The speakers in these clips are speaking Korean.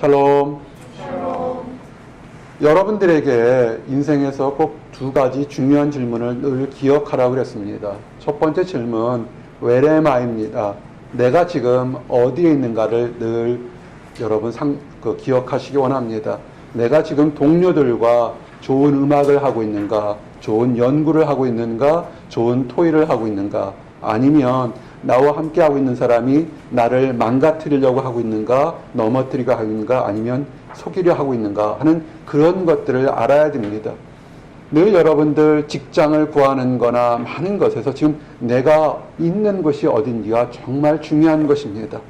샬롬. 여러분들에게 인생에서 꼭 두 가지 중요한 질문을 늘 기억하라고 그랬습니다. 첫 번째 질문, Where am I입니다. 내가 지금 어디에 있는가를 늘 여러분 기억하시기 원합니다. 내가 지금 동료들과 좋은 음악을 하고 있는가, 좋은 연구를 하고 있는가, 좋은 토의를 하고 있는가, 아니면 나와 함께 하고 있는 사람이 나를 망가뜨리려고 하고 있는가, 넘어뜨리려고 하고 있는가, 아니면 속이려 하고 있는가 하는 그런 것들을 알아야 됩니다. 늘 여러분들 직장을 구하는 거나 많은 것에서 지금 내가 있는 곳이 어딘지가 정말 중요한 것입니다.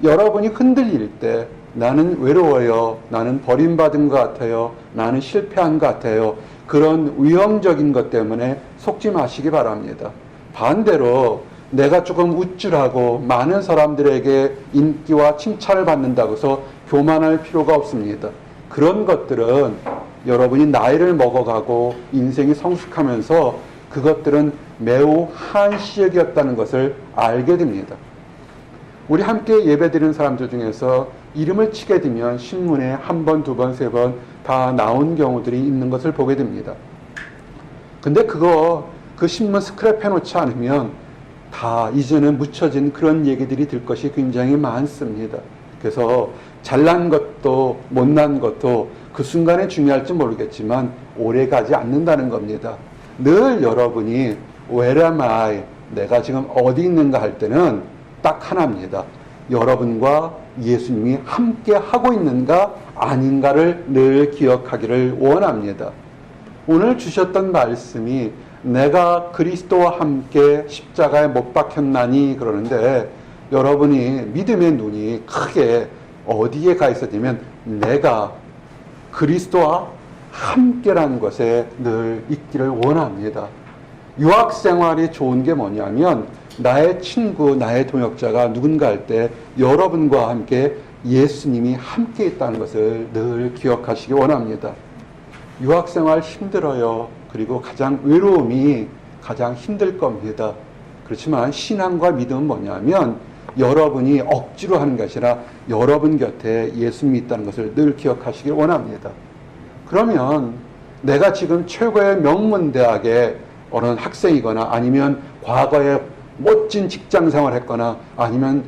여러분이 흔들릴 때 나는 외로워요, 나는 버림받은 것 같아요, 나는 실패한 것 같아요, 그런 위험적인 것 때문에 속지 마시기 바랍니다. 반대로 내가 조금 우쭐하고 많은 사람들에게 인기와 칭찬을 받는다고 해서 교만할 필요가 없습니다. 그런 것들은 여러분이 나이를 먹어가고 인생이 성숙하면서 그것들은 매우 한시적이었다는 것을 알게 됩니다. 우리 함께 예배드리는 사람들 중에서 이름을 치게 되면 신문에 한 번, 두 번, 세 번 다 나온 경우들이 있는 것을 보게 됩니다. 근데 그 신문 스크랩 해놓지 않으면 다 이제는 묻혀진 그런 얘기들이 될 것이 굉장히 많습니다. 그래서 잘난 것도 못난 것도 그 순간에 중요할지 모르겠지만 오래 가지 않는다는 겁니다. 늘 여러분이 Where am I? 내가 지금 어디 있는가 할 때는 딱 하나입니다. 여러분과 예수님이 함께 하고 있는가 아닌가를 늘 기억하기를 원합니다. 오늘 주셨던 말씀이 내가 그리스도와 함께 십자가에 못 박혔나니 그러는데 여러분이 믿음의 눈이 크게 어디에 가 있어지면 내가 그리스도와 함께라는 것에 늘 있기를 원합니다. 유학 생활이 좋은 게 뭐냐면 나의 친구, 나의 동역자가 누군가 할 때 여러분과 함께 예수님이 함께 있다는 것을 늘 기억하시기 원합니다. 유학 생활 힘들어요. 그리고 가장 외로움이 가장 힘들 겁니다. 그렇지만 신앙과 믿음은 뭐냐면 여러분이 억지로 하는 것이 아니라 여러분 곁에 예수님이 있다는 것을 늘 기억하시길 원합니다. 그러면 내가 지금 최고의 명문대학의 어느 학생이거나 아니면 과거에 멋진 직장생활을 했거나 아니면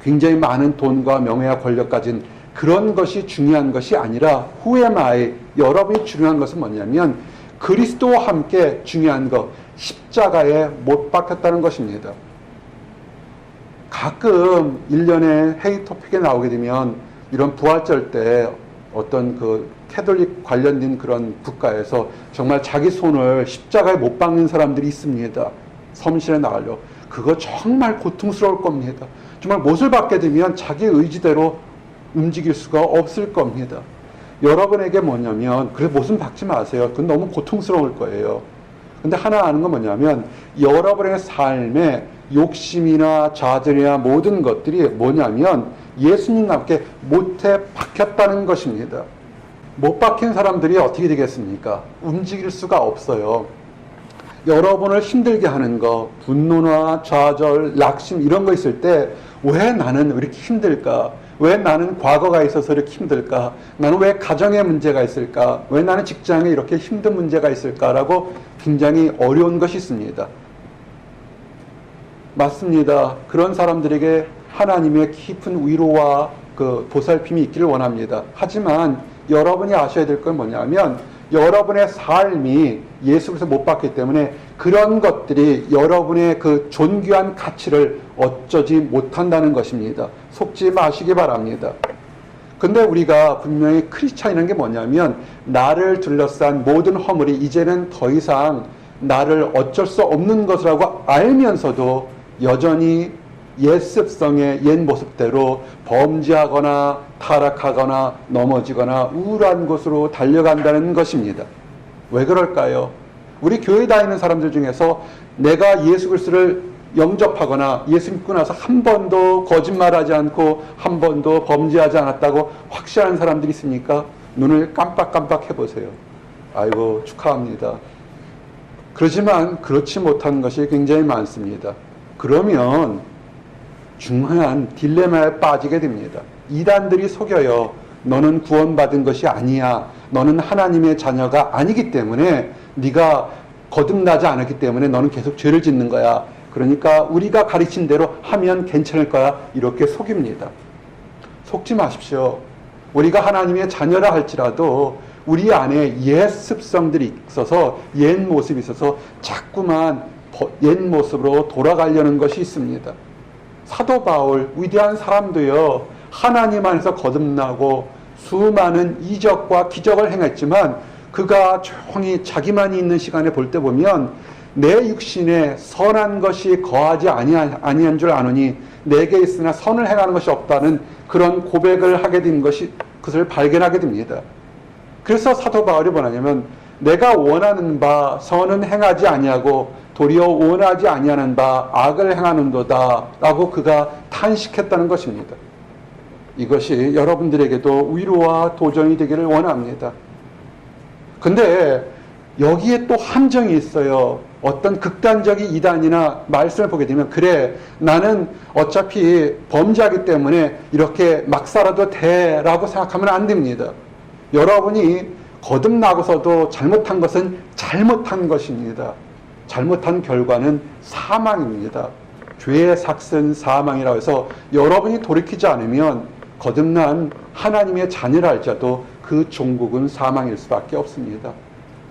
굉장히 많은 돈과 명예와 권력 가진 그런 것이 중요한 것이 아니라 Who am I? 여러분이 중요한 것은 뭐냐면 그리스도와 함께 중요한 것, 십자가에 못 박혔다는 것입니다. 가끔 1년에 회의 토픽에 나오게 되면 이런 부활절 때 어떤 그 캐톨릭 관련된 그런 국가에서 정말 자기 손을 십자가에 못 박는 사람들이 있습니다. 섬실에 나가려고. 그거 정말 고통스러울 겁니다. 정말 못을 받게 되면 자기 의지대로 움직일 수가 없을 겁니다. 여러분에게 뭐냐면 그래 못은 박지 마세요. 그건 너무 고통스러울 거예요. 근데 하나 아는 건 뭐냐면 여러분의 삶에 욕심이나 좌절이나 모든 것들이 뭐냐면 예수님과 함께 못에 박혔다는 것입니다. 못 박힌 사람들이 어떻게 되겠습니까? 움직일 수가 없어요. 여러분을 힘들게 하는 거, 분노나 좌절, 낙심 이런 거 있을 때 왜 나는 이렇게 힘들까? 왜 나는 과거가 있어서 이렇게 힘들까? 나는 왜 가정에 문제가 있을까? 왜 나는 직장에 이렇게 힘든 문제가 있을까라고 굉장히 어려운 것이 있습니다. 맞습니다. 그런 사람들에게 하나님의 깊은 위로와 그 보살핌이 있기를 원합니다. 하지만 여러분이 아셔야 될 건 뭐냐면 여러분의 삶이 예수 그리스도 못 받기 때문에 그런 것들이 여러분의 그 존귀한 가치를 어쩌지 못한다는 것입니다. 속지 마시기 바랍니다. 근데 우리가 분명히 크리스찬이라는 게 뭐냐면 나를 둘러싼 모든 허물이 이제는 더 이상 나를 어쩔 수 없는 것이라고 알면서도 여전히 옛 습성의 옛 모습대로 범죄하거나 타락하거나 넘어지거나 우울한 곳으로 달려간다는 것입니다. 왜 그럴까요? 우리 교회 다니는 사람들 중에서 내가 예수 그리스도를 영접하거나 예수 믿고 나서 한 번도 거짓말하지 않고 한 번도 범죄하지 않았다고 확신하는 사람들이 있습니까? 눈을 깜빡깜빡 해보세요. 아이고 축하합니다. 그렇지만 그렇지 못한 것이 굉장히 많습니다. 그러면 중요한 딜레마에 빠지게 됩니다. 이단들이 속여요. 너는 구원받은 것이 아니야. 너는 하나님의 자녀가 아니기 때문에 네가 거듭나지 않았기 때문에 너는 계속 죄를 짓는 거야. 그러니까 우리가 가르친 대로 하면 괜찮을 거야. 이렇게 속입니다. 속지 마십시오. 우리가 하나님의 자녀라 할지라도 우리 안에 옛 습성들이 있어서 옛 모습이 있어서 자꾸만 옛 모습으로 돌아가려는 것이 있습니다. 사도 바울 위대한 사람도요, 하나님 안에서 거듭나고 수많은 이적과 기적을 행했지만 그가 조용히 자기만이 있는 시간에 볼 때 보면 내 육신에 선한 것이 거하지 아니한 줄 아노니 내게 있으나 선을 행하는 것이 없다는 그런 고백을 하게 된 그것을 발견하게 됩니다. 그래서 사도 바울이 뭐냐면 내가 원하는 바 선은 행하지 아니하고 도리어 원하지 아니하는 바 악을 행하는도다 라고 그가 탄식했다는 것입니다. 이것이 여러분들에게도 위로와 도전이 되기를 원합니다. 근데 여기에 또 함정이 있어요. 어떤 극단적인 이단이나 말씀을 보게 되면 그래 나는 어차피 범죄하기 때문에 이렇게 막 살아도 돼 라고 생각하면 안 됩니다. 여러분이 거듭나고서도 잘못한 것은 잘못한 것입니다. 잘못한 결과는 사망입니다. 죄의 삭은 사망이라고 해서 여러분이 돌이키지 않으면 거듭난 하나님의 자녀라 할지라도 그 종국은 사망일 수밖에 없습니다.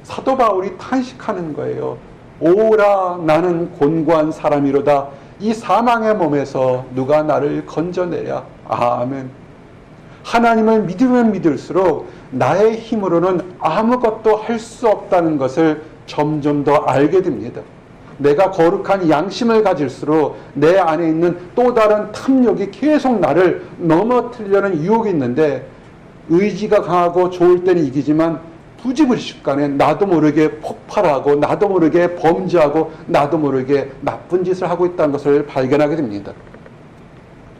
사도 바울이 탄식하는 거예요. 오라 나는 곤고한 사람이로다. 이 사망의 몸에서 누가 나를 건져내랴. 아멘. 하나님을 믿으면 믿을수록 나의 힘으로는 아무것도 할 수 없다는 것을 점점 더 알게 됩니다. 내가 거룩한 양심을 가질수록 내 안에 있는 또 다른 탐욕이 계속 나를 넘어뜨리려는 유혹이 있는데 의지가 강하고 좋을 때는 이기지만 부지불식간에 나도 모르게 폭발하고 나도 모르게 범죄하고 나도 모르게 나쁜 짓을 하고 있다는 것을 발견하게 됩니다.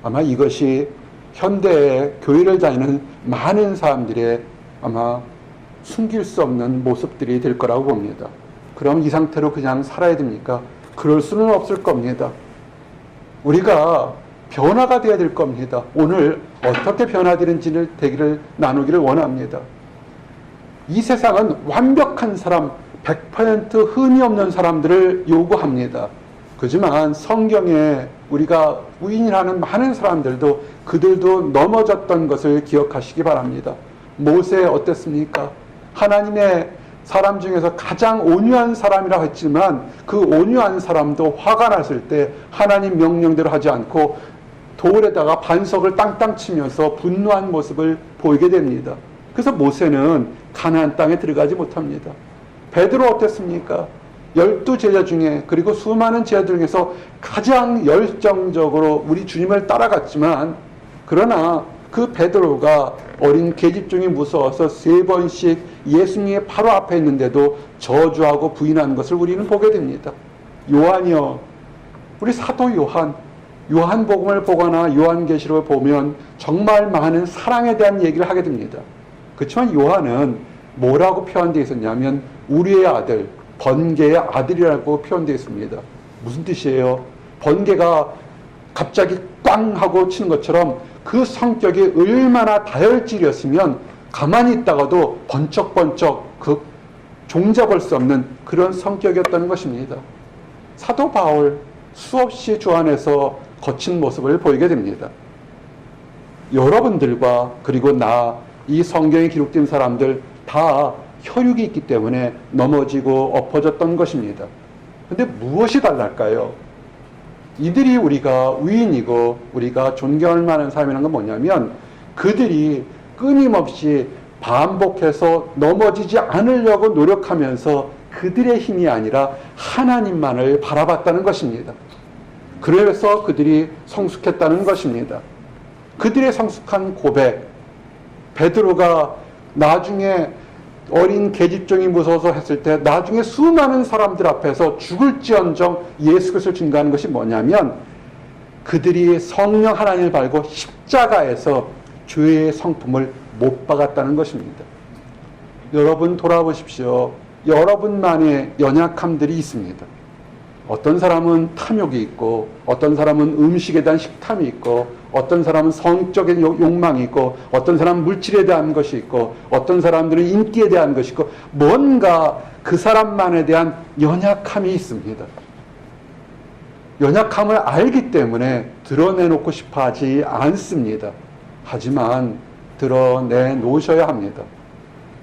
아마 이것이 현대의 교회를 다니는 많은 사람들의 아마 숨길 수 없는 모습들이 될 거라고 봅니다. 그럼 이 상태로 그냥 살아야 됩니까? 그럴 수는 없을 겁니다. 우리가 변화가 되어야 될 겁니다. 오늘 어떻게 변화되기를 나누기를 원합니다. 이 세상은 완벽한 사람, 100% 흠이 없는 사람들을 요구합니다. 그렇지만 성경에 우리가 우인이라는 많은 사람들도 그들도 넘어졌던 것을 기억하시기 바랍니다. 모세 어땠습니까? 하나님의 사람 중에서 가장 온유한 사람이라고 했지만 그 온유한 사람도 화가 났을 때 하나님 명령대로 하지 않고 돌에다가 반석을 땅땅 치면서 분노한 모습을 보이게 됩니다. 그래서 모세는 가나안 땅에 들어가지 못합니다. 베드로 어땠습니까? 12제자 중에 그리고 수많은 제자들 중에서 가장 열정적으로 우리 주님을 따라갔지만 그러나 그 베드로가 어린 계집종이 무서워서 3번씩 예수님의 바로 앞에 있는데도 저주하고 부인하는 것을 우리는 보게 됩니다. 요한이요. 우리 사도 요한복음을 보거나 요한계시록을 보면 정말 많은 사랑에 대한 얘기를 하게 됩니다. 그렇지만 요한은 뭐라고 표현되어 있었냐면 우리의 아들, 번개의 아들이라고 표현되어 있습니다. 무슨 뜻이에요? 번개가 갑자기 꽝 하고 치는 것처럼 그 성격이 얼마나 다혈질이었으면 가만히 있다가도 번쩍번쩍 그 종잡을 수 없는 그런 성격이었다는 것입니다. 사도 바울 수없이 주 안에서 거친 모습을 보이게 됩니다. 여러분들과 그리고 이 성경에 기록된 사람들 다 혈육이 있기 때문에 넘어지고 엎어졌던 것입니다. 근데 무엇이 달랄까요? 이들이 우리가 위인이고 우리가 존경할 만한 사람이라는 건 뭐냐면 그들이 끊임없이 반복해서 넘어지지 않으려고 노력하면서 그들의 힘이 아니라 하나님만을 바라봤다는 것입니다. 그래서 그들이 성숙했다는 것입니다. 그들의 성숙한 고백, 베드로가 나중에 어린 계집종이 무서워서 했을 때 나중에 수많은 사람들 앞에서 죽을지언정 예수 그리스도를 증거하는 것이 뭐냐면 그들이 성령 하나님을 밟고 십자가에서 죄의 성품을 못 박았다는 것입니다. 여러분 돌아보십시오. 여러분만의 연약함들이 있습니다. 어떤 사람은 탐욕이 있고, 어떤 사람은 음식에 대한 식탐이 있고, 어떤 사람은 성적인 욕망이 있고, 어떤 사람은 물질에 대한 것이 있고, 어떤 사람들은 인기에 대한 것이 있고, 뭔가 그 사람만에 대한 연약함이 있습니다. 연약함을 알기 때문에 드러내놓고 싶어 하지 않습니다. 하지만 드러내놓으셔야 합니다.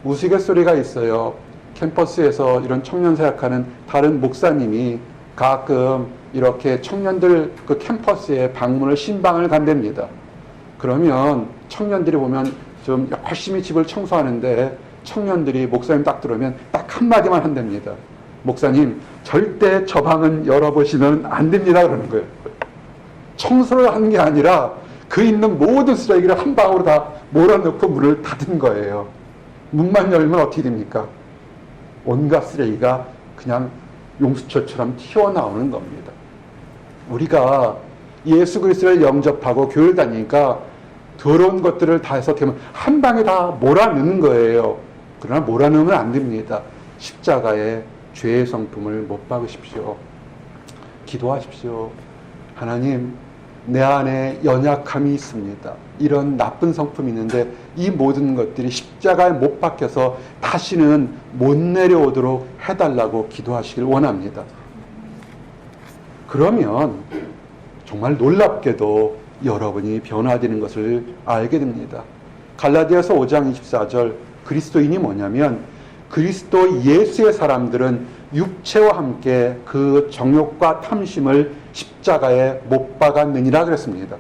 우스갯소리가 있어요. 캠퍼스에서 이런 청년 사역하는 다른 목사님이 가끔 이렇게 청년들 그 캠퍼스에 방문을 신방을 간답니다. 그러면 청년들이 보면 좀 열심히 집을 청소하는데 청년들이 목사님 딱 들어오면 딱 한마디만 한답니다. 목사님, 절대 저 방은 열어보시면 안 됩니다. 그러는 거예요. 청소를 하는 게 아니라 그 있는 모든 쓰레기를 한 방으로 다 몰아넣고 문을 닫은 거예요. 문만 열면 어떻게 됩니까? 온갖 쓰레기가 그냥 용수철처럼 튀어나오는 겁니다. 우리가 예수 그리스도를 영접하고 교회를 다니니까 더러운 것들을 다 해서 한 방에 다 몰아넣는 거예요. 그러나 몰아넣으면 안 됩니다. 십자가에 죄의 성품을 못 박으십시오. 기도하십시오. 하나님, 내 안에 연약함이 있습니다. 이런 나쁜 성품이 있는데 이 모든 것들이 십자가에 못 박혀서 다시는 못 내려오도록 해달라고 기도하시길 원합니다. 그러면 정말 놀랍게도 여러분이 변화되는 것을 알게 됩니다. 갈라디아서 5장 24절 그리스도인이 뭐냐면 그리스도 예수의 사람들은 육체와 함께 그 정욕과 탐심을 십자가에 못 박았느니라 그랬습니다.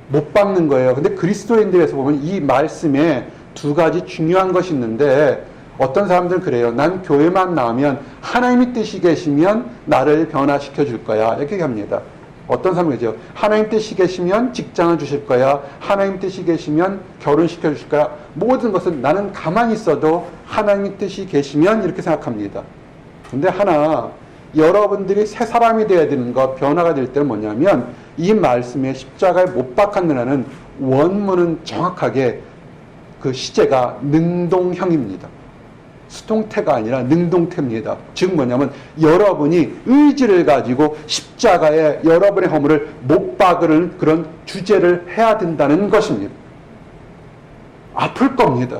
못 박는 거예요. 근데 그리스도인들에서 보면 이 말씀에 두 가지 중요한 것이 있는데 어떤 사람들은 그래요. 난 교회만 나오면 하나님의 뜻이 계시면 나를 변화시켜 줄 거야. 이렇게 합니다. 어떤 사람은 그러죠. 하나님 뜻이 계시면 직장을 주실 거야. 하나님 뜻이 계시면 결혼시켜 주실 거야. 모든 것은 나는 가만히 있어도 하나님 뜻이 계시면 이렇게 생각합니다. 근데 하나 여러분들이 새 사람이 되어야 되는 것, 변화가 될 때는 뭐냐면 이 말씀에 십자가에 못 박았느라는 원문은 정확하게 그 시제가 능동형입니다. 수동태가 아니라 능동태입니다. 즉 뭐냐면 여러분이 의지를 가지고 십자가에 여러분의 허물을 못 박으는 그런 주제를 해야 된다는 것입니다. 아플 겁니다.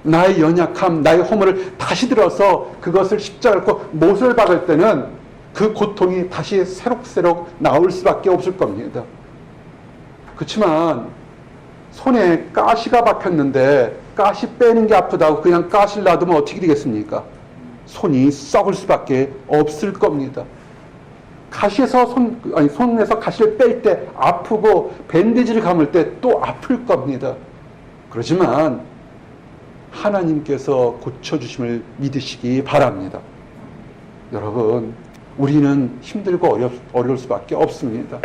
나의 연약함, 나의 허물을 다시 들어서 그것을 십자가를 꽂고 못을 박을 때는 그 고통이 다시 새록새록 나올 수밖에 없을 겁니다. 그렇지만 손에 가시가 박혔는데 가시 빼는 게 아프다고 그냥 가시를 놔두면 어떻게 되겠습니까? 손이 썩을 수밖에 없을 겁니다. 손에서 가시를 뺄 때 아프고 밴드지를 감을 때 또 아플 겁니다. 그렇지만 하나님께서 고쳐주심을 믿으시기 바랍니다. 여러분, 우리는 힘들고 어려울 수밖에 없습니다.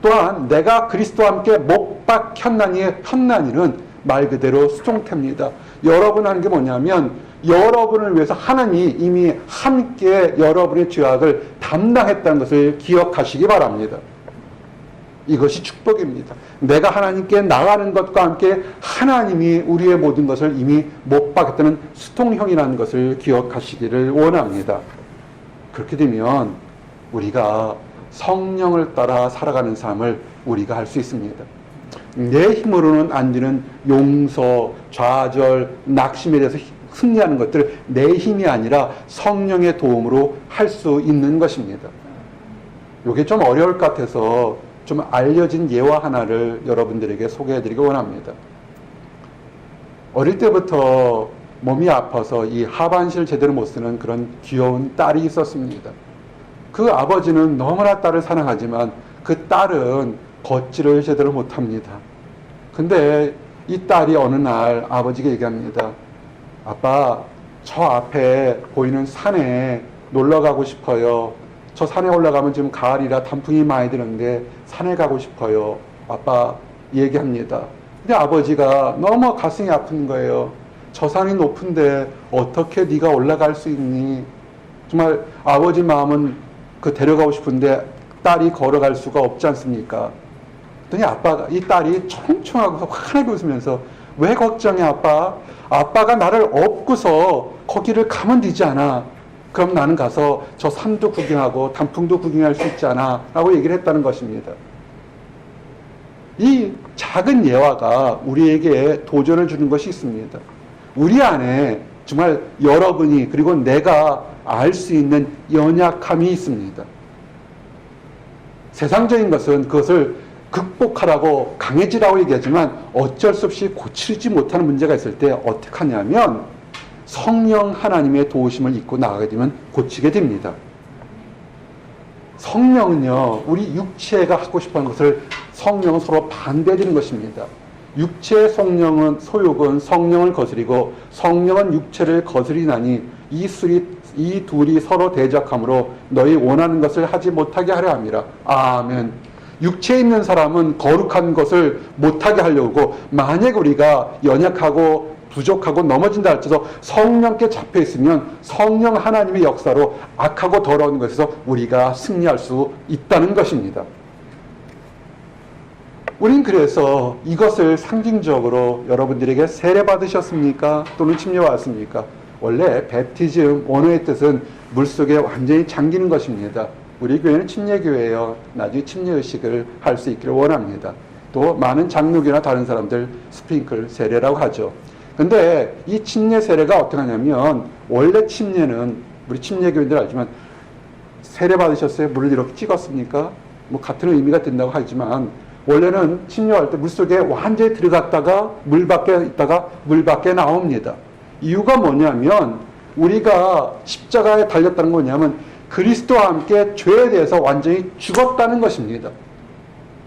또한 내가 그리스도와 함께 못 박혔나니의 혔나니는 말 그대로 수동태입니다. 여러분 하는 게 뭐냐면 여러분을 위해서 하나님이 이미 함께 여러분의 죄악을 담당했다는 것을 기억하시기 바랍니다. 이것이 축복입니다. 내가 하나님께 나가는 것과 함께 하나님이 우리의 모든 것을 이미 못 박았다는 수동형이라는 것을 기억하시기를 원합니다. 그렇게 되면 우리가 성령을 따라 살아가는 삶을 우리가 할 수 있습니다. 내 힘으로는 안 되는 용서, 좌절, 낙심에 대해서 승리하는 것들 내 힘이 아니라 성령의 도움으로 할 수 있는 것입니다. 이게 좀 어려울 것 같아서 좀 알려진 예화 하나를 여러분들에게 소개해드리기 원합니다. 어릴 때부터 몸이 아파서 이 하반신을 제대로 못 쓰는 그런 귀여운 딸이 있었습니다. 그 아버지는 너무나 딸을 사랑하지만 그 딸은 걷지를 제대로 못합니다. 근데 이 딸이 어느 날 아버지에게 얘기합니다. 아빠, 저 앞에 보이는 산에 놀러 가고 싶어요. 저 산에 올라가면 지금 가을이라 단풍이 많이 드는데 산에 가고 싶어요. 아빠 얘기합니다. 근데 아버지가 너무 가슴이 아픈 거예요. 저 산이 높은데 어떻게 네가 올라갈 수 있니? 정말 아버지 마음은 데려가고 싶은데 딸이 걸어갈 수가 없지 않습니까? 그랬더니 이 딸이 총총하고서 환하게 웃으면서 왜 걱정해 아빠? 아빠가 나를 업고서 거기를 가면 되지 않아? 그럼 나는 가서 저 산도 구경하고 단풍도 구경할 수 있잖아 라고 얘기를 했다는 것입니다. 이 작은 예화가 우리에게 도전을 주는 것이 있습니다. 우리 안에 정말 여러분이 그리고 내가 알 수 있는 연약함이 있습니다. 세상적인 것은 그것을 극복하라고 강해지라고 얘기하지만 어쩔 수 없이 고치지 못하는 문제가 있을 때 어떻게 하냐면 성령 하나님의 도우심을 입고 나가게 되면 고치게 됩니다. 성령은요, 우리 육체가 하고 싶어하는 것을 성령은 서로 반대되는 것입니다. 육체의 소욕은 성령을 거스리고 성령은 육체를 거스리나니 이 둘이 서로 대적함으로 너희 원하는 것을 하지 못하게 하려 함이라. 아멘. 육체에 있는 사람은 거룩한 것을 못하게 하려고, 만약 우리가 연약하고 부족하고 넘어진다 할지라도 성령께 잡혀 있으면 성령 하나님의 역사로 악하고 더러운 것에서 우리가 승리할 수 있다는 것입니다. 우린 그래서 이것을 상징적으로 여러분들에게 세례 받으셨습니까? 또는 침례 받았습니까? 원래 베프티즘 원어의 뜻은 물속에 완전히 잠기는 것입니다. 우리 교회는 침례교회예요. 나중에 침례의식을 할 수 있기를 원합니다. 또 많은 장로교나 다른 사람들 스프링클 세례라고 하죠. 근데 이 침례 세례가 어떻게 하냐면, 원래 침례는 우리 침례교인들 알지만 세례 받으셨어요? 물을 이렇게 찍었습니까? 뭐 같은 의미가 된다고 하지만 원래는 침례할 때 물속에 완전히 들어갔다가 물 밖에 있다가 물 밖에 나옵니다. 이유가 뭐냐면 우리가 십자가에 달렸다는 거냐면 그리스도와 함께 죄에 대해서 완전히 죽었다는 것입니다.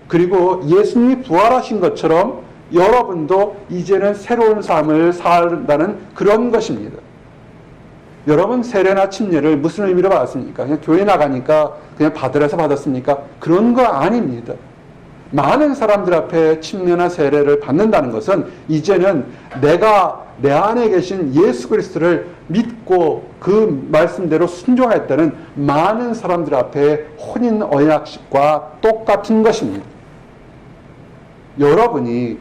그리고 예수님이 부활하신 것처럼 여러분도 이제는 새로운 삶을 산다는 그런 것입니다. 여러분 세례나 침례를 무슨 의미로 받았습니까? 그냥 교회 나가니까 그냥 받으라서 받았습니까? 그런 거 아닙니다. 많은 사람들 앞에 침례나 세례를 받는다는 것은 이제는 내가 내 안에 계신 예수 그리스도를 믿고 그 말씀대로 순종했다는 많은 사람들 앞에 혼인 언약식과 똑같은 것입니다. 여러분이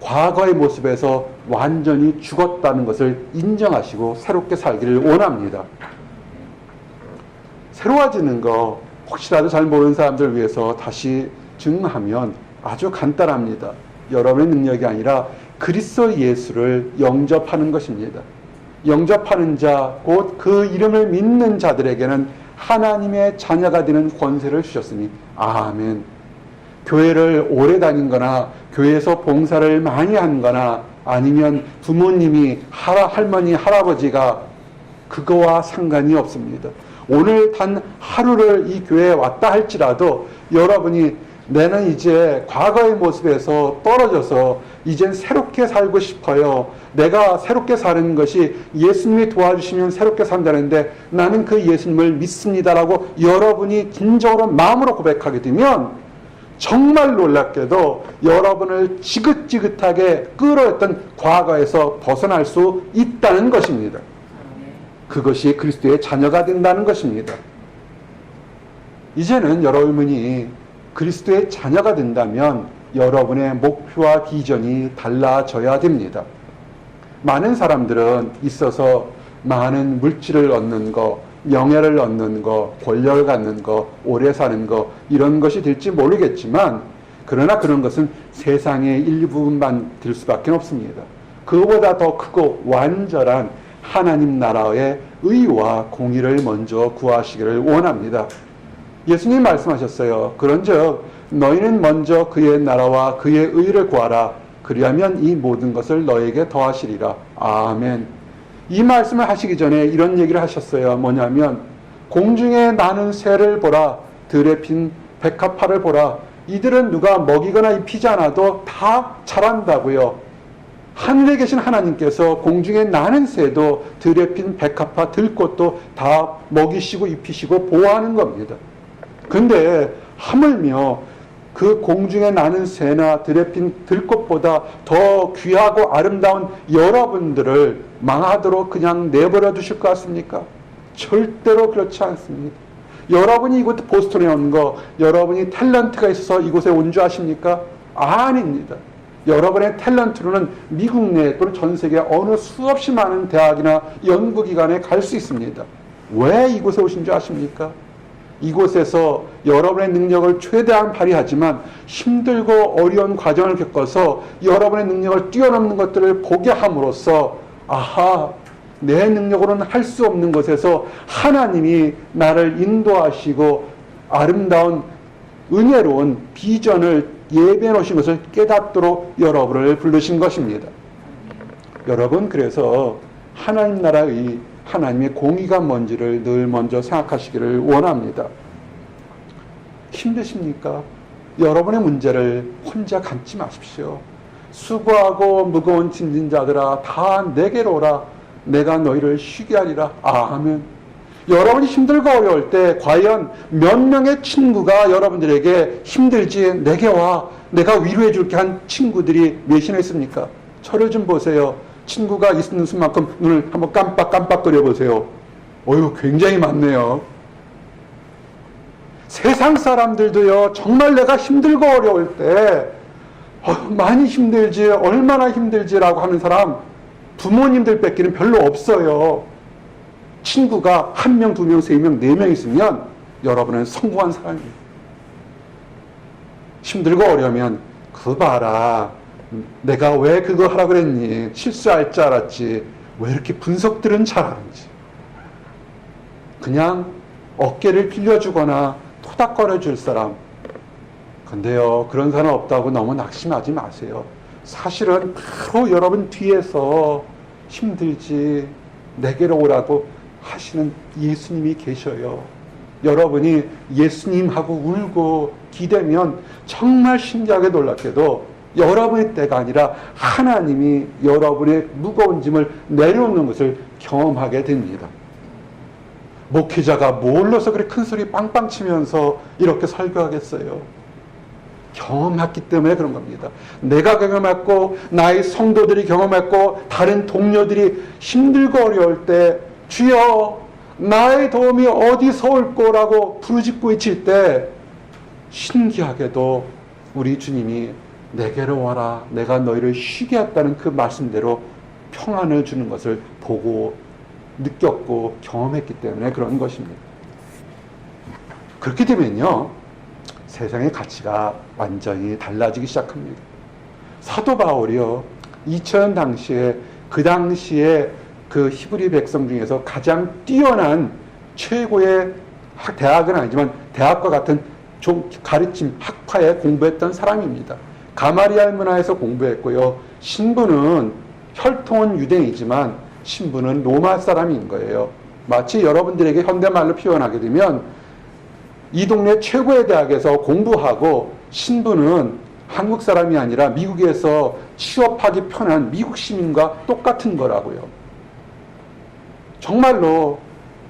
과거의 모습에서 완전히 죽었다는 것을 인정하시고 새롭게 살기를 원합니다. 새로워지는 거 혹시라도 잘 모르는 사람들을 위해서 다시 증하면 아주 간단합니다. 여러분의 능력이 아니라 그리스도 예수를 영접하는 것입니다. 영접하는 자, 곧 그 이름을 믿는 자들에게는 하나님의 자녀가 되는 권세를 주셨으니 아멘. 교회를 오래 다닌 거나 교회에서 봉사를 많이 한 거나 아니면 부모님이 할머니, 할아버지가 그거와 상관이 없습니다. 오늘 단 하루를 이 교회에 왔다 할지라도 여러분이 나는 이제 과거의 모습에서 떨어져서 이젠 새롭게 살고 싶어요. 내가 새롭게 사는 것이 예수님이 도와주시면 새롭게 산다는데 나는 그 예수님을 믿습니다라고 여러분이 진정으로 마음으로 고백하게 되면 정말 놀랍게도 여러분을 지긋지긋하게 끌어했던 과거에서 벗어날 수 있다는 것입니다. 그것이 그리스도의 자녀가 된다는 것입니다. 이제는 여러분이 그리스도의 자녀가 된다면 여러분의 목표와 비전이 달라져야 됩니다. 많은 사람들은 있어서 많은 물질을 얻는 거, 명예를 얻는 거, 권력을 갖는 거, 오래 사는 거 이런 것이 될지 모르겠지만 그러나 그런 것은 세상의 일부분만 될 수밖에 없습니다. 그보다 더 크고 완전한 하나님 나라의 의와 공의를 먼저 구하시기를 원합니다. 예수님 말씀하셨어요. 그런즉 너희는 먼저 그의 나라와 그의 의를 구하라. 그리하면 이 모든 것을 너에게 더하시리라. 아멘. 이 말씀을 하시기 전에 이런 얘기를 하셨어요. 뭐냐면 공중에 나는 새를 보라. 들에 핀 백합화를 보라. 이들은 누가 먹이거나 입히지 않아도 다 자란다고요. 하늘에 계신 하나님께서 공중에 나는 새도 들에 핀 백합화 들꽃도 다 먹이시고 입히시고 보호하는 겁니다. 근데 하물며 그 공중에 나는 새나 들에 핀 들꽃보다 더 귀하고 아름다운 여러분들을 망하도록 그냥 내버려 두실 것 같습니까? 절대로 그렇지 않습니다. 여러분이 이곳 보스턴에 온 거, 여러분이 탤런트가 있어서 이곳에 온 줄 아십니까? 아닙니다. 여러분의 탤런트로는 미국 내 또는 전 세계 어느 수없이 많은 대학이나 연구기관에 갈 수 있습니다. 왜 이곳에 오신 줄 아십니까? 이곳에서 여러분의 능력을 최대한 발휘하지만 힘들고 어려운 과정을 겪어서 여러분의 능력을 뛰어넘는 것들을 보게 함으로써 아하, 내 능력으로는 할 수 없는 것에서 하나님이 나를 인도하시고 아름다운 은혜로운 비전을 예배해 놓으신 것을 깨닫도록 여러분을 부르신 것입니다. 여러분, 그래서 하나님 나라의 하나님의 공의가 뭔지를 늘 먼저 생각하시기를 원합니다. 힘드십니까? 여러분의 문제를 혼자 감지 마십시오. 수고하고 무거운 짐진 자들아 다 내게로 오라. 내가 너희를 쉬게 하리라. 아멘. 여러분이 힘들고 어려울 때 과연 몇 명의 친구가 여러분들에게 힘들지 내게 와. 내가 위로해 줄게 한 친구들이 몇이나 있습니까? 저를 좀 보세요. 친구가 있는 수만큼 눈을 한번 깜빡깜빡거려 보세요. 어휴, 굉장히 많네요. 세상 사람들도요, 정말 내가 힘들고 어려울 때 많이 힘들지, 얼마나 힘들지라고 하는 사람 부모님들 뺏기는 별로 없어요. 친구가 1명, 2명, 3명, 4명 있으면 여러분은 성공한 사람이에요. 힘들고 어려우면 그거 봐라. 내가 왜 그거 하라 그랬니? 실수할 줄 알았지. 왜 이렇게 분석들은 잘하는지. 그냥 어깨를 빌려주거나 토닥거려 줄 사람. 근데요, 그런 사람 없다고 너무 낙심하지 마세요. 사실은 바로 여러분 뒤에서 힘들지, 내게로 오라고 하시는 예수님이 계셔요. 여러분이 예수님하고 울고 기대면 정말 신기하게 놀랍게도 여러분의 때가 아니라 하나님이 여러분의 무거운 짐을 내려놓는 것을 경험하게 됩니다. 목회자가 뭘로서 그렇게 큰 소리 빵빵 치면서 이렇게 설교하겠어요? 경험했기 때문에 그런 겁니다. 내가 경험했고 나의 성도들이 경험했고 다른 동료들이 힘들고 어려울 때 주여 나의 도움이 어디서 올 거라고 부르짖고 외칠 때 신기하게도 우리 주님이 내게로 와라. 내가 너희를 쉬게 했다는 그 말씀대로 평안을 주는 것을 보고 느꼈고 경험했기 때문에 그런 것입니다. 그렇게 되면요, 세상의 가치가 완전히 달라지기 시작합니다. 사도 바울이요, 2000년 당시에 그 당시에 그 히브리 백성 중에서 가장 뛰어난 최고의 대학은 아니지만 대학과 같은 좀 가르침 학파에 공부했던 사람입니다. 가마리알 문화에서 공부했고요. 신부는 혈통은 유대인이지만 신부는 로마 사람인 거예요. 마치 여러분들에게 현대말로 표현하게 되면 이 동네 최고의 대학에서 공부하고 신부는 한국 사람이 아니라 미국에서 취업하기 편한 미국 시민과 똑같은 거라고요. 정말로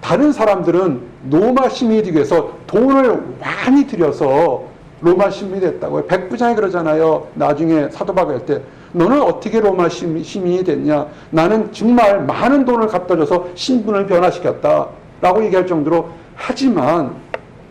다른 사람들은 로마 시민이 되기 위해서 돈을 많이 들여서 로마 시민이 됐다고요. 백부장이 그러잖아요. 나중에 사도 바울 할 때 너는 어떻게 로마 시민이 됐냐? 나는 정말 많은 돈을 갖다 줘서 신분을 변화시켰다 라고 얘기할 정도로. 하지만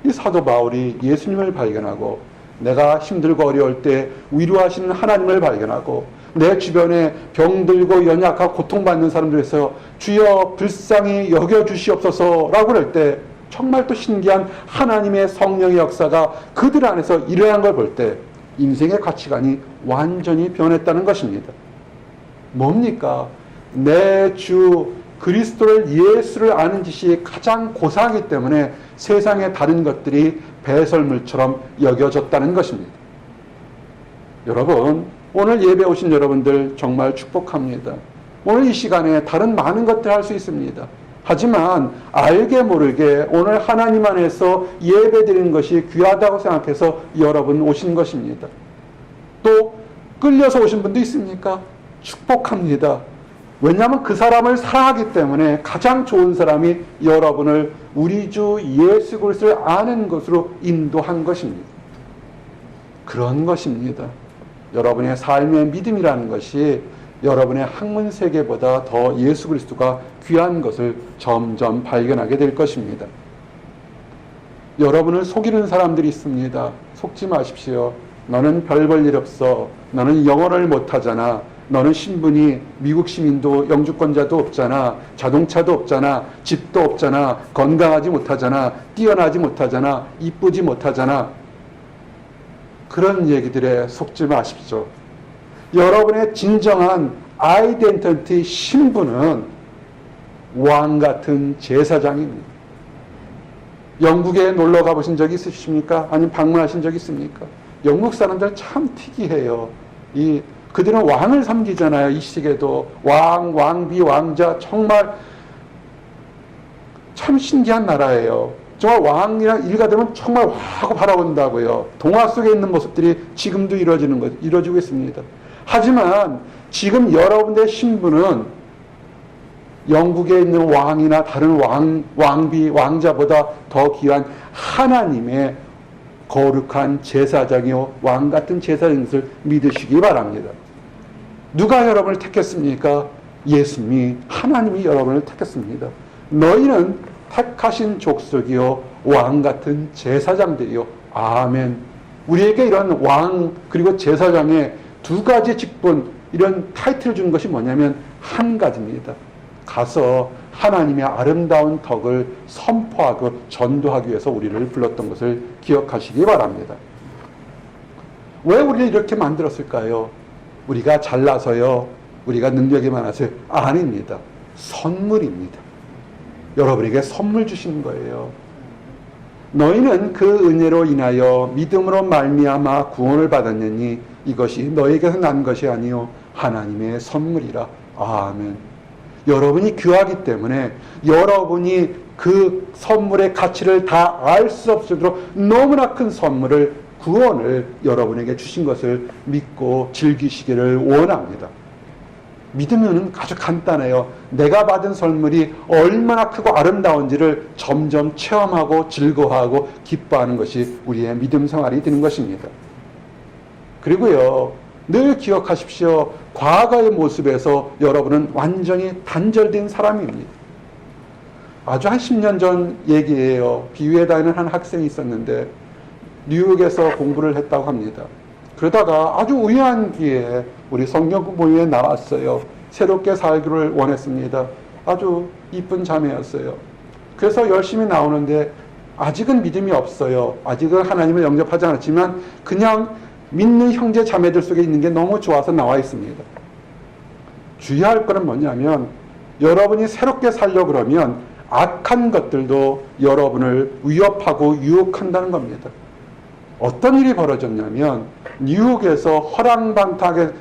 이 사도 바울이 예수님을 발견하고 내가 힘들고 어려울 때 위로하시는 하나님을 발견하고 내 주변에 병들고 연약하고 고통받는 사람들에서 주여 불쌍히 여겨주시옵소서 라고 할 때 정말 또 신기한 하나님의 성령의 역사가 그들 안에서 일어난 걸 볼 때 인생의 가치관이 완전히 변했다는 것입니다. 뭡니까? 내 주 그리스도를 예수를 아는 짓이 가장 고사하기 때문에 세상의 다른 것들이 배설물처럼 여겨졌다는 것입니다. 여러분, 오늘 예배 오신 여러분들 정말 축복합니다. 오늘 이 시간에 다른 많은 것들 할 수 있습니다. 하지만 알게 모르게 오늘 하나님 안에서 예배 드리는 것이 귀하다고 생각해서 여러분 오신 것입니다. 또 끌려서 오신 분도 있습니까? 축복합니다. 왜냐하면 그 사람을 사랑하기 때문에 가장 좋은 사람이 여러분을 우리 주 예수 그리스도를 아는 것으로 인도한 것입니다. 그런 것입니다. 여러분의 삶의 믿음이라는 것이 여러분의 학문 세계보다 더 예수 그리스도가 귀한 것을 점점 발견하게 될 것입니다. 여러분을 속이는 사람들이 있습니다. 속지 마십시오. 너는 별 볼 일 없어. 너는 영어를 못하잖아. 너는 신분이 미국 시민도 영주권자도 없잖아. 자동차도 없잖아. 집도 없잖아. 건강하지 못하잖아. 뛰어나지 못하잖아. 이쁘지 못하잖아. 그런 얘기들에 속지 마십시오. 여러분의 진정한 아이덴티티 신분은 왕 같은 제사장입니다. 영국에 놀러 가보신 적 있으십니까? 아니면 방문하신 적 있습니까? 영국 사람들 참 특이해요. 그들은 왕을 섬기잖아요. 이 시기에도 왕, 왕비, 왕자 정말 참 신기한 나라예요. 정말 왕이랑 일가되면 정말 와 하고 바라본다고요. 동화 속에 있는 모습들이 지금도 이루어지고 있습니다. 하지만 지금 여러분의 신분은 영국에 있는 왕이나 다른 왕비, 왕자보다 더 귀한 하나님의 거룩한 제사장이요 왕 같은 제사장인 것을 믿으시기 바랍니다. 누가 여러분을 택했습니까? 예수님이 하나님이 여러분을 택했습니다. 너희는 택하신 족속이요 왕 같은 제사장들이요. 아멘. 우리에게 이런 왕 그리고 제사장의 두 가지 직분 이런 타이틀을 준 것이 뭐냐면 한 가지입니다. 가서 하나님의 아름다운 덕을 선포하고 전도하기 위해서 우리를 불렀던 것을 기억하시기 바랍니다. 왜 우리를 이렇게 만들었을까요? 우리가 잘나서요? 우리가 능력이 많아서요? 아닙니다. 선물입니다. 여러분에게 선물 주시는 거예요. 너희는 그 은혜로 인하여 믿음으로 말미암아 구원을 받았느니 이것이 너희에게서 난 것이 아니요 하나님의 선물이라. 아멘. 여러분이 귀하기 때문에 여러분이 그 선물의 가치를 다 알 수 없을 정도로 너무나 큰 선물을 구원을 여러분에게 주신 것을 믿고 즐기시기를 원합니다. 믿으면 아주 간단해요. 내가 받은 선물이 얼마나 크고 아름다운지를 점점 체험하고 즐거워하고 기뻐하는 것이 우리의 믿음 생활이 되는 것입니다. 그리고요, 늘 기억하십시오. 과거의 모습에서 여러분은 완전히 단절된 사람입니다. 아주 한 10년 전 얘기예요. 비유에 다니는 한 학생이 있었는데 뉴욕에서 공부를 했다고 합니다. 그러다가 아주 우연한 기회에 우리 성경 모임에 나왔어요. 새롭게 살기를 원했습니다. 아주 이쁜 자매였어요. 그래서 열심히 나오는데 아직은 믿음이 없어요. 아직은 하나님을 영접하지 않았지만 그냥 믿는 형제 자매들 속에 있는 게 너무 좋아서 나와 있습니다. 주의할 것은 뭐냐면 여러분이 새롭게 살려고 그러면 악한 것들도 여러분을 위협하고 유혹한다는 겁니다. 어떤 일이 벌어졌냐면 뉴욕에서 허랑방탕하게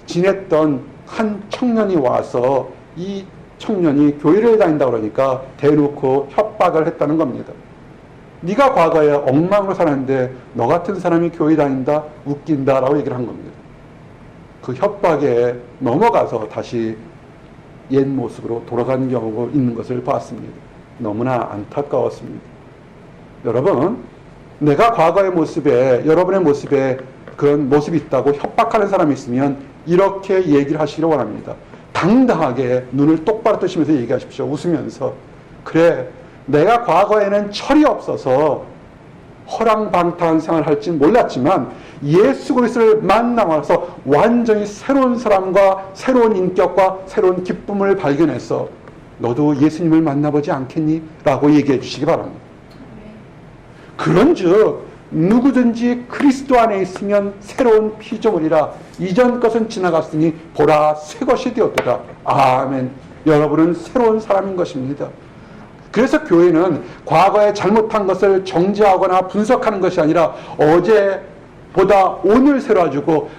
지냈던 한 청년이 와서 이 청년이 교회를 다닌다 그러니까 대놓고 협박을 했다는 겁니다. 네가 과거에 엉망으로 살았는데 너 같은 사람이 교회 다닌다? 웃긴다 라고 얘기를 한 겁니다. 그 협박에 넘어가서 다시 옛 모습으로 돌아가는 경우가 있는 것을 봤습니다. 너무나 안타까웠습니다. 여러분, 내가 과거의 모습에 여러분의 모습에 그런 모습이 있다고 협박하는 사람이 있으면 이렇게 얘기를 하시기를 원합니다. 당당하게 눈을 똑바로 뜨시면서 얘기하십시오. 웃으면서. 그래, 내가 과거에는 철이 없어서 허랑방탕한 생활을 할지 몰랐지만 예수 그리스도를 만나서 완전히 새로운 사람과 새로운 인격과 새로운 기쁨을 발견해서 너도 예수님을 만나보지 않겠니? 라고 얘기해 주시기 바랍니다. 그런즉 누구든지 그리스도 안에 있으면 새로운 피조물이라 이전 것은 지나갔으니 보라 새 것이 되었도다. 아멘. 여러분은 새로운 사람인 것입니다. 그래서 교회는 과거에 잘못한 것을 정죄하거나 분석하는 것이 아니라 어제보다 오늘 새로워지고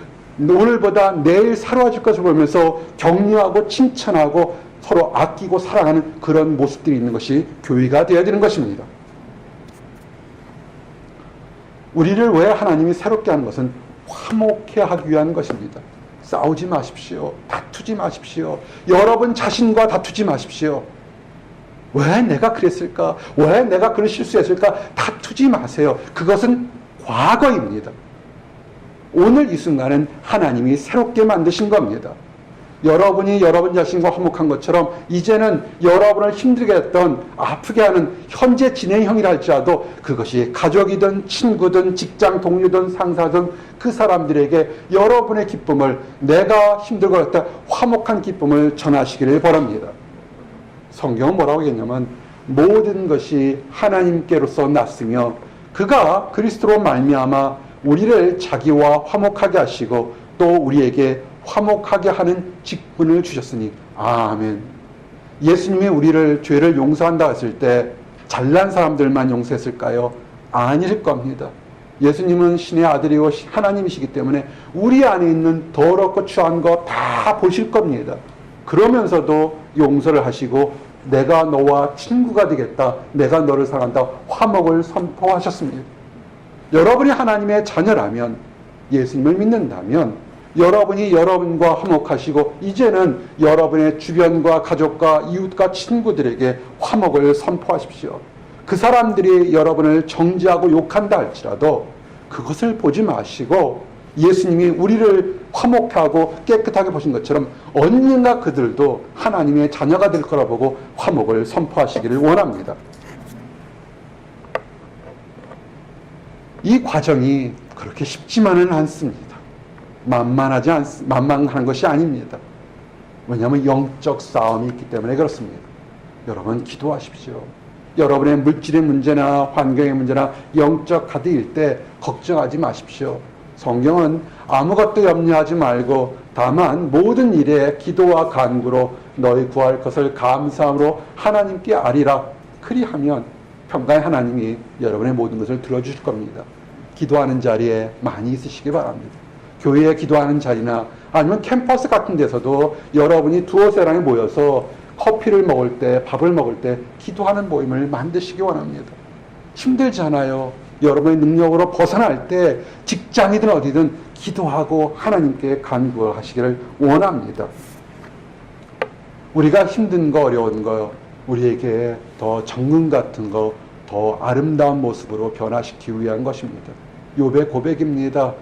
오늘보다 내일 새로워질 것을 보면서 격려하고 칭찬하고 서로 아끼고 사랑하는 그런 모습들이 있는 것이 교회가 되어야 되는 것입니다. 우리를 왜 하나님이 새롭게 하는 것은 화목해 하기 위한 것입니다. 싸우지 마십시오. 다투지 마십시오. 여러분 자신과 다투지 마십시오. 왜 내가 그랬을까? 왜 내가 그런 실수했을까? 다투지 마세요. 그것은 과거입니다. 오늘 이 순간은 하나님이 새롭게 만드신 겁니다. 여러분이 여러분 자신과 화목한 것처럼 이제는 여러분을 힘들게 했던 아프게 하는 현재 진행형이라 할지라도 그것이 가족이든 친구든 직장 동료든 상사든 그 사람들에게 여러분의 기쁨을, 내가 힘들고 했던 화목한 기쁨을 전하시기를 바랍니다. 성경은 뭐라고 했냐면 모든 것이 하나님께로서 났으며 그가 그리스도로 말미암아 우리를 자기와 화목하게 하시고 또 우리에게 화목하게 하는 직분을 주셨으니 아멘. 예수님이 우리를 죄를 용서한다 했을 때 잘난 사람들만 용서했을까요? 아닐 겁니다. 예수님은 신의 아들이고 하나님이시기 때문에 우리 안에 있는 더럽고 추한 거 다 보실 겁니다. 그러면서도 용서를 하시고 내가 너와 친구가 되겠다, 내가 너를 사랑한다, 화목을 선포하셨습니다. 여러분이 하나님의 자녀라면, 예수님을 믿는다면 여러분이 여러분과 화목하시고 이제는 여러분의 주변과 가족과 이웃과 친구들에게 화목을 선포하십시오. 그 사람들이 여러분을 정죄하고 욕한다 할지라도 그것을 보지 마시고 예수님이 우리를 화목하고 깨끗하게 보신 것처럼 언젠가 그들도 하나님의 자녀가 될 거라 보고 화목을 선포하시기를 원합니다. 이 과정이 그렇게 쉽지만은 않습니다. 만만한 것이 아닙니다. 왜냐하면 영적 싸움이 있기 때문에 그렇습니다. 여러분 기도하십시오. 여러분의 물질의 문제나 환경의 문제나 영적 카드일 때 걱정하지 마십시오. 성경은 아무것도 염려하지 말고 다만 모든 일에 기도와 간구로 너희 구할 것을 감사함으로 하나님께 아리라. 그리하면 평강의 하나님이 여러분의 모든 것을 들어주실 겁니다. 기도하는 자리에 많이 있으시기 바랍니다. 교회에 기도하는 자리나 아니면 캠퍼스 같은 데서도 여러분이 두어 세랑에 모여서 커피를 먹을 때, 밥을 먹을 때 기도하는 모임을 만드시기 원합니다. 힘들잖아요. 여러분의 능력으로 벗어날 때 직장이든 어디든 기도하고 하나님께 간구하시기를 원합니다. 우리가 힘든 거, 어려운 거, 우리에게 더 정금 같은 거, 더 아름다운 모습으로 변화시키기 위한 것입니다. 욥의 고백입니다.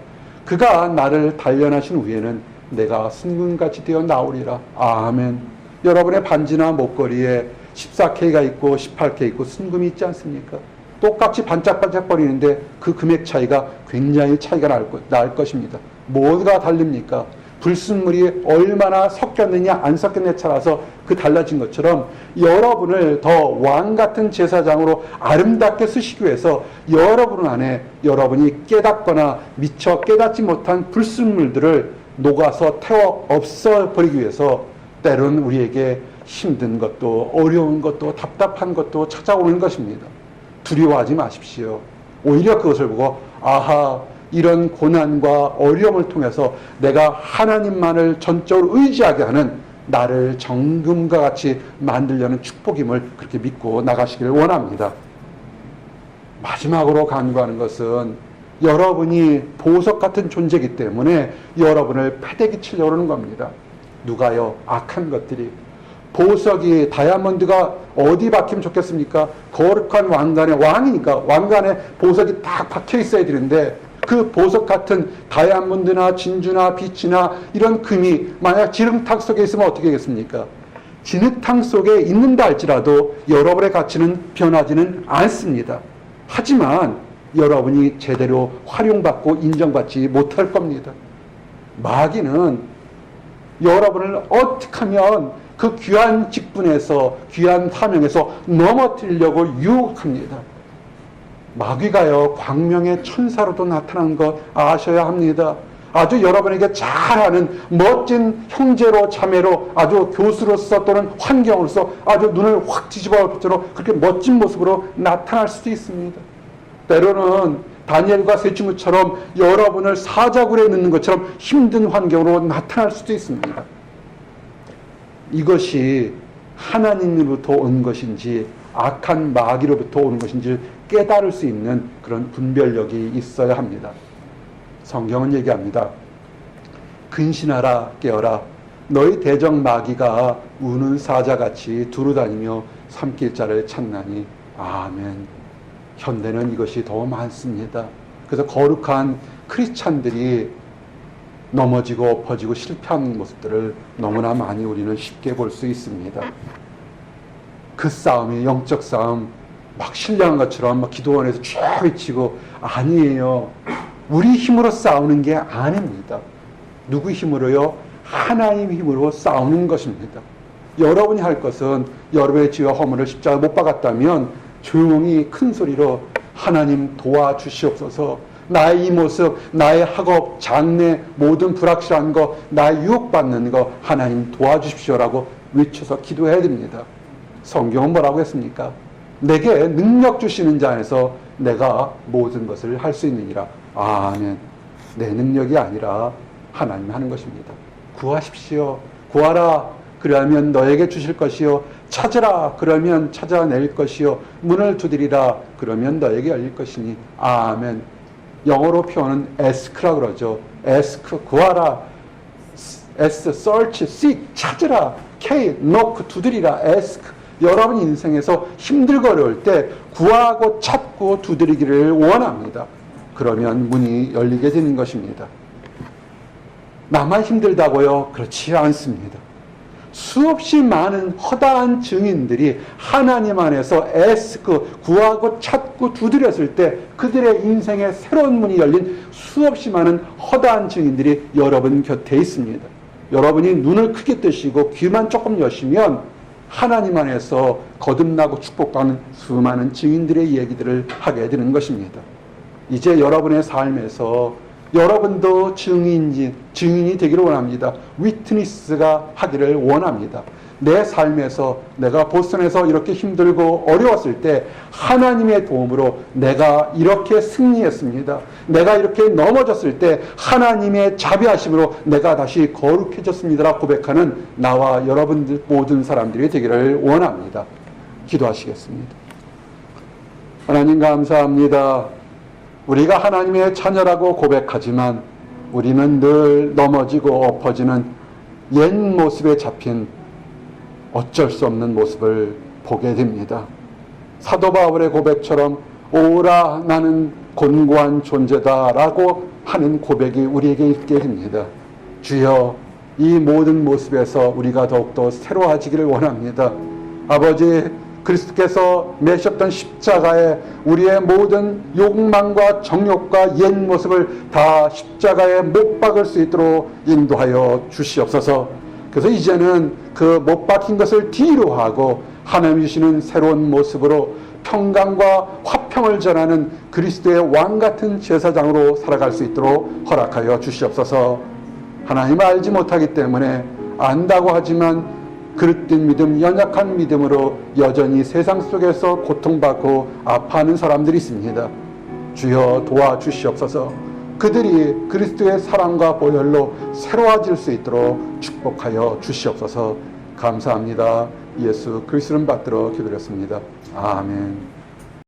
그가 나를 단련하신 후에는 내가 순금같이 되어 나오리라. 아멘. 여러분의 반지나 목걸이에 14K가 있고 18K 있고 순금이 있지 않습니까? 똑같이 반짝반짝거리는데 그 금액 차이가 굉장히 차이가 날 것입니다. 뭐가 다릅니까? 불순물이 얼마나 섞였느냐 안 섞였느냐에 따라서 그 달라진 것처럼 여러분을 더 왕같은 제사장으로 아름답게 쓰시기 위해서 여러분 안에 여러분이 깨닫거나 미처 깨닫지 못한 불순물들을 녹아서 태워 없애버리기 위해서 때로는 우리에게 힘든 것도 어려운 것도 답답한 것도 찾아오는 것입니다. 두려워하지 마십시오. 오히려 그것을 보고 아하, 이런 고난과 어려움을 통해서 내가 하나님만을 전적으로 의지하게 하는 나를 정금과 같이 만들려는 축복임을 그렇게 믿고 나가시기를 원합니다. 마지막으로 간구하는 것은 여러분이 보석 같은 존재이기 때문에 여러분을 패대기 치려고 하는 겁니다. 누가요? 악한 것들이. 보석이 다이아몬드가 어디 박히면 좋겠습니까? 거룩한 왕관에, 왕이니까 왕관에 보석이 딱 박혀 있어야 되는데 그 보석 같은 다이아몬드나 진주나 빛이나 이런 금이 만약 지름탕 속에 있으면 어떻게 하겠습니까? 진흙탕 속에 있는다 할지라도 여러분의 가치는 변하지는 않습니다. 하지만 여러분이 제대로 활용받고 인정받지 못할 겁니다. 마귀는 여러분을 어떻게 하면 그 귀한 직분에서 귀한 사명에서 넘어뜨리려고 유혹합니다. 마귀가요 광명의 천사로도 나타난 것 아셔야 합니다. 아주 여러분에게 잘하는 멋진 형제로 자매로 아주 교수로서 또는 환경으로서 아주 눈을 확 뒤집어 엎도록 그렇게 멋진 모습으로 나타날 수도 있습니다. 때로는 다니엘과 세 친구처럼 여러분을 사자굴에 넣는 것처럼 힘든 환경으로 나타날 수도 있습니다. 이것이 하나님으로부터 온 것인지 악한 마귀로부터 오는 것인지 깨달을 수 있는 그런 분별력이 있어야 합니다. 성경은 얘기합니다. 근신하라 깨어라 너희 대적 마귀가 우는 사자같이 두루다니며 삼킬 자를 찾나니 아멘. 현대는 이것이 더 많습니다. 그래서 거룩한 크리스찬들이 넘어지고 엎어지고 실패하는 모습들을 너무나 많이 우리는 쉽게 볼 수 있습니다. 그 싸움이 영적 싸움, 막 신령한 것처럼 막 기도원에서 쫙 외치고, 아니에요. 우리 힘으로 싸우는 게 아닙니다. 누구 힘으로요? 하나님 힘으로 싸우는 것입니다. 여러분이 할 것은 여러분의 죄와 허물을 십자가에 못 박았다면 조용히 큰 소리로 하나님 도와주시옵소서, 나의 이 모습, 나의 학업, 장래, 모든 불확실한 거, 나의 유혹받는 거 하나님 도와주십시오라고 외쳐서 기도해야 됩니다. 성경은 뭐라고 했습니까? 내게 능력 주시는 자 안에서 내가 모든 것을 할 수 있느니라. 아멘. 내 능력이 아니라 하나님이 하는 것입니다. 구하십시오. 구하라. 그러면 너에게 주실 것이요. 찾으라. 그러면 찾아낼 것이요. 문을 두드리라. 그러면 너에게 열릴 것이니. 아멘. 영어로 표현은 ask라 그러죠. ask, 구하라. S, search, seek, 찾으라. K, knock, 두드리라. ask. 여러분 인생에서 힘들고 어려울 때 구하고 찾고 두드리기를 원합니다. 그러면 문이 열리게 되는 것입니다. 나만 힘들다고요? 그렇지 않습니다. 수없이 많은 허다한 증인들이 하나님 안에서 애쓰고 구하고 찾고 두드렸을 때 그들의 인생에 새로운 문이 열린 수없이 많은 허다한 증인들이 여러분 곁에 있습니다. 여러분이 눈을 크게 뜨시고 귀만 조금 여시면 하나님 안에서 거듭나고 축복받는 수많은 증인들의 얘기들을 하게 되는 것입니다. 이제 여러분의 삶에서 여러분도 증인이 되기를 원합니다. 위트니스가 하기를 원합니다. 내 삶에서 내가 보스턴에서 이렇게 힘들고 어려웠을 때 하나님의 도움으로 내가 이렇게 승리했습니다. 내가 이렇게 넘어졌을 때 하나님의 자비하심으로 내가 다시 거룩해졌습니다. 고백하는 나와 여러분들 모든 사람들이 되기를 원합니다. 기도하시겠습니다. 하나님 감사합니다. 우리가 하나님의 자녀라고 고백하지만 우리는 늘 넘어지고 엎어지는 옛 모습에 잡힌 어쩔 수 없는 모습을 보게 됩니다. 사도 바울의 고백처럼 오라 나는 곤고한 존재다라고 하는 고백이 우리에게 있게 됩니다. 주여, 이 모든 모습에서 우리가 더욱더 새로워지기를 원합니다. 아버지, 그리스도께서 매셨던 십자가에 우리의 모든 욕망과 정욕과 옛 모습을 다 십자가에 못 박을 수 있도록 인도하여 주시옵소서. 그래서 이제는 그 못 박힌 것을 뒤로 하고 하나님 주시는 새로운 모습으로 평강과 화평을 전하는 그리스도의 왕 같은 제사장으로 살아갈 수 있도록 허락하여 주시옵소서. 하나님을 알지 못하기 때문에 안다고 하지만 그릇된 믿음, 연약한 믿음으로 여전히 세상 속에서 고통받고 아파하는 사람들이 있습니다. 주여 도와주시옵소서. 그들이 그리스도의 사랑과 보혈로 새로워질 수 있도록 축복하여 주시옵소서. 감사합니다. 예수 그리스도를 받들어 기도했습니다. 아멘.